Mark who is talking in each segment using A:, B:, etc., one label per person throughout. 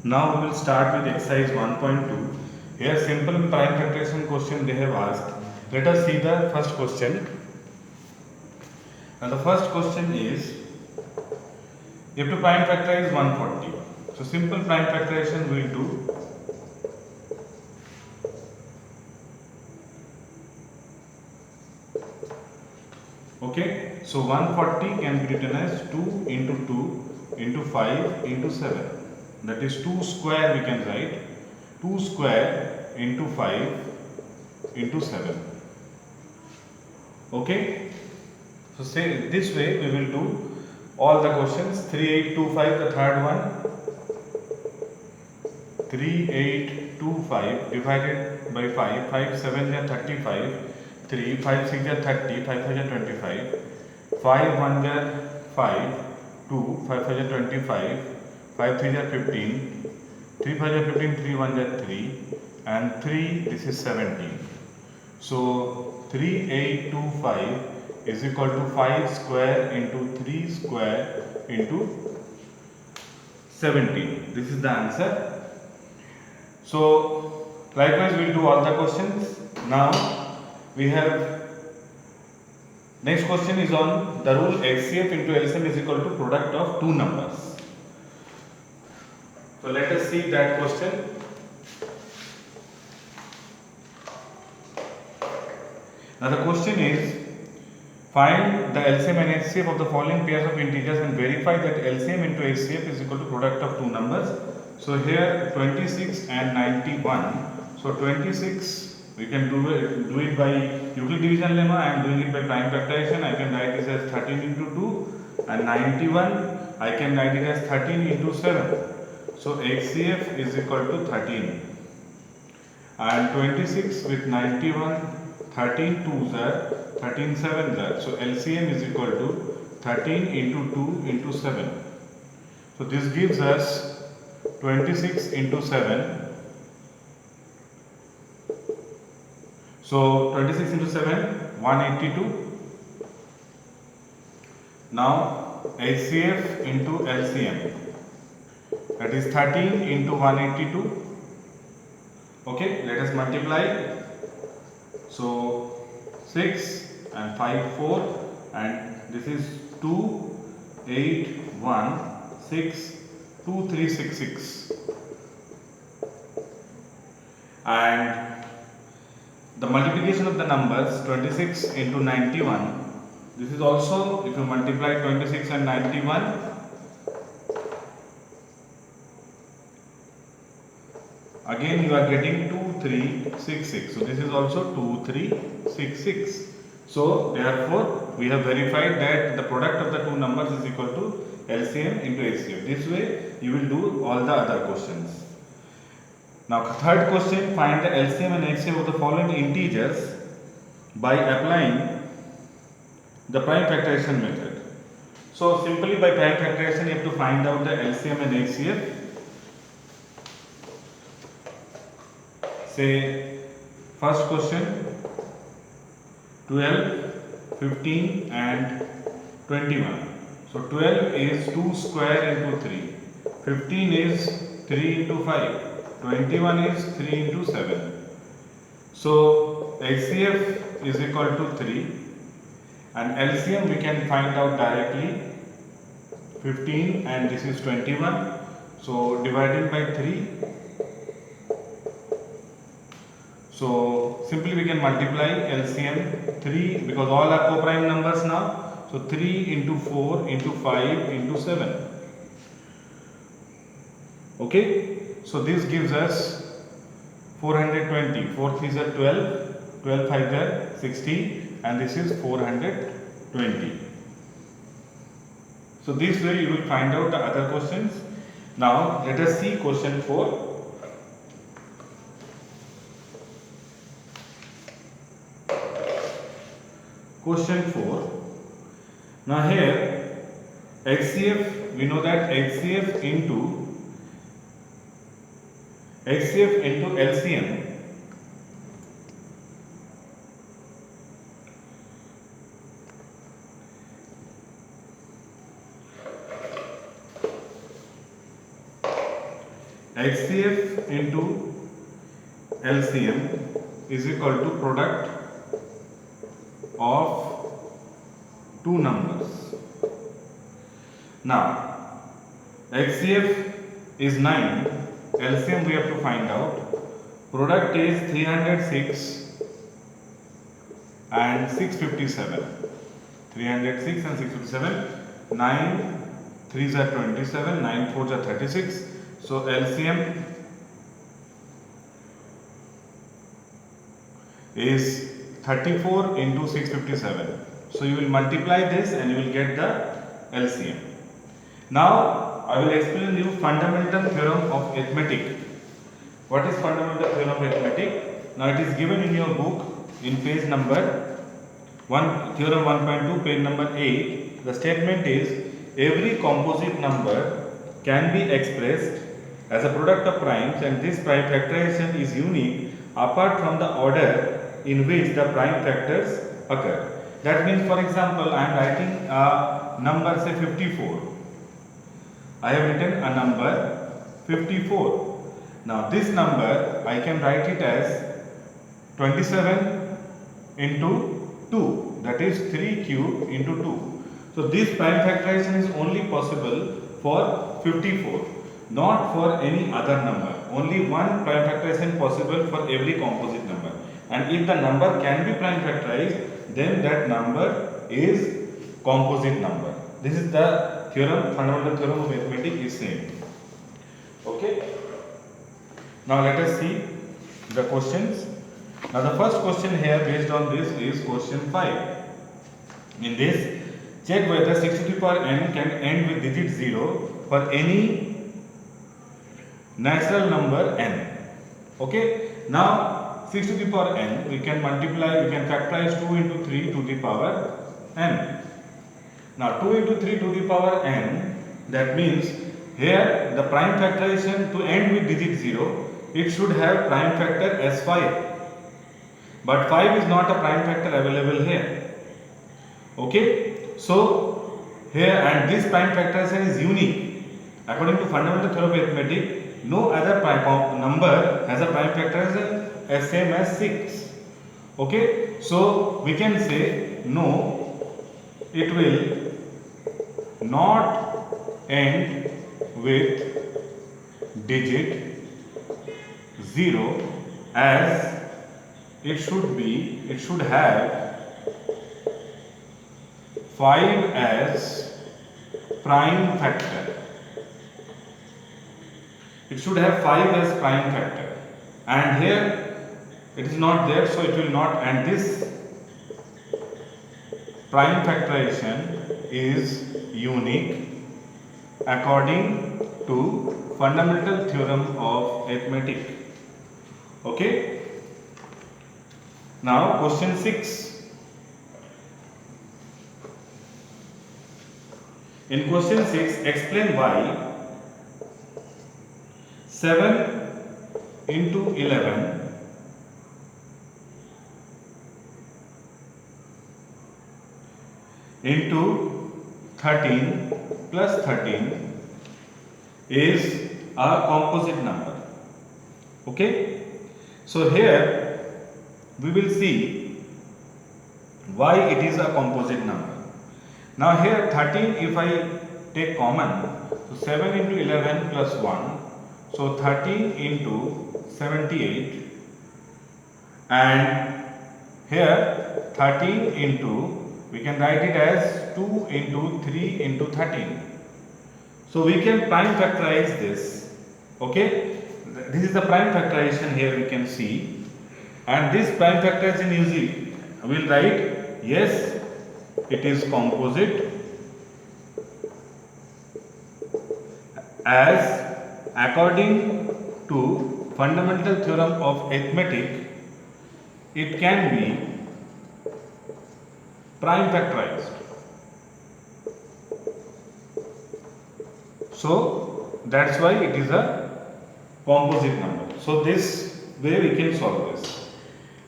A: Now we will start with exercise 1.2. Here simple prime factorization question they have asked. Let us see the first question. And the first question is, you have to prime factorize 140. So simple prime factorization we will do. Okay, so 140 can be written as 2 into 2 into 5 into 7. That is 2 square we can write. 2 square into 5 into 7. Okay, so say this way we will do all the questions. 3825 the third one. 3825 divided by 5. 5 7 are 35. 3 5 6 are 30. 5 5 are 25. 5 1 are 5. 2 5 5 are 25. 5 3 are 15. 3 5 are 15. 3 1 are 3. And 3 this is 17. So 3825 is equal to 5 square into 3 square into 17. This is the answer. So likewise we will do all the questions. Now we have next question is on the rule HCF into LCM is equal to product of two numbers. So let us see that question. Now the question is, find the LCM and HCF of the following pairs of integers and verify that LCM into HCF is equal to product of two numbers. So here 26 and 91. So 26 we can do it by Euclid division lemma. I am doing it by prime factorization. I can write this as 13 into 2, and 91 I can write it as 13 into 7. So HCF is equal to 13, and 26 with 91, 13 2s are 13 7s are. So LCM is equal to 13 into 2 into 7. So this gives us 26 into 7. So 26 into 7, 182. Now HCF into LCM, that is 13 into 182. Okay, let us multiply. So 6 and 5 4, and this is 2 8 1 6 2 3 6 6, and the multiplication of the numbers 26 into 91. This is also, if you multiply 26 and 91, again you are getting 2366. So this is also 2366. So therefore we have verified that the product of the two numbers is equal to LCM into HCF. This way you will do all the other questions. Now third question, find the LCM and HCF of the following integers by applying the prime factorization method. So simply by prime factorization you have to find out the LCM and HCF. Say first question, 12, 15 and 21. So 12 is 2 square into 3, 15 is 3 into 5, 21 is 3 into 7. So HCF is equal to 3, and LCM we can find out directly, 15 and this is 21. So divided by 3. So simply we can multiply LCM 3, because all are co-prime numbers now. So 3 into 4 into 5 into 7. Okay. So this gives us 420. 4 3s are 12. 12 5s are 16. And this is 420. So this way you will find out the other questions. Now let us see question 4. Question 4. Now here HCF, we know that HCF into LCM HCF into LCM is equal to product of two numbers. Now HCF is 9, LCM we have to find out. Product is 306 and 657. 306 and 657. 9 3s are 27, 9 4s are 36. So LCM is 34 into 657. So you will multiply this and you will get the LCM. Now I will explain you fundamental theorem of arithmetic. What is fundamental theorem of arithmetic? Now it is given in your book in page number 1, theorem 1.2, page number 8. The statement is every composite number can be expressed as a product of primes, and this prime factorization is unique apart from the order in which the prime factors occur. That means, for example, I am writing a number, say 54. I have written a number 54. Now this number I can write it as 27 into 2, that is 3 cube into 2. So this prime factorization is only possible for 54, not for any other number. Only one prime factorization possible for every composite number. And if the number can be prime factorized, then that number is composite number. This is the theorem, fundamental theorem of arithmetic is saying. Okay. Now let us see the questions. Now the first question here based on this is question 5. In this, check whether 6 to the power n can end with digit 0 for any natural number n. Okay. Now 6 to the power n, we can multiply, we can factorize 2 into 3 to the power n. Now 2 into 3 to the power n, that means here the prime factorization to end with digit 0, it should have prime factor as 5. But 5 is not a prime factor available here. Okay. So here, and this prime factorization is unique. According to fundamental theorem of arithmetic, no other prime number has a prime factorization as same as 6. Okay. So we can say no, it will not end with digit 0, as it should have 5 as prime factor. It should have 5 as prime factor, and here it is not there, so it will not, and this prime factorization is unique according to fundamental theorem of arithmetic. Okay. Now question 6. In question 6, explain why 7 into 11 into 13 plus 13 is a composite number. Okay. So here we will see why it is a composite number. Now here 13, if I take common, so 7 into 11 plus 1, so 13 into 78, and here 13 into, we can write it as 2 into 3 into 13. So we can prime factorize this. Okay. This is the prime factorization here we can see, and this prime factorization usually we will write yes, it is composite, as according to fundamental theorem of arithmetic it can be prime factorized. So that's why it is a composite number. So this way we can solve this.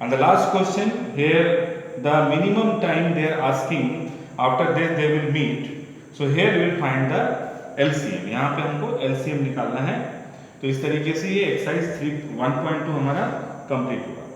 A: And the last question here, the minimum time they are asking, after this they will meet. So here we will find the LCM. यहाँ पे हमको LCM निकालना है. तो इस तरीके से ये एक्सरसाइज 1.2 हमारा कंप्लीट हुआ।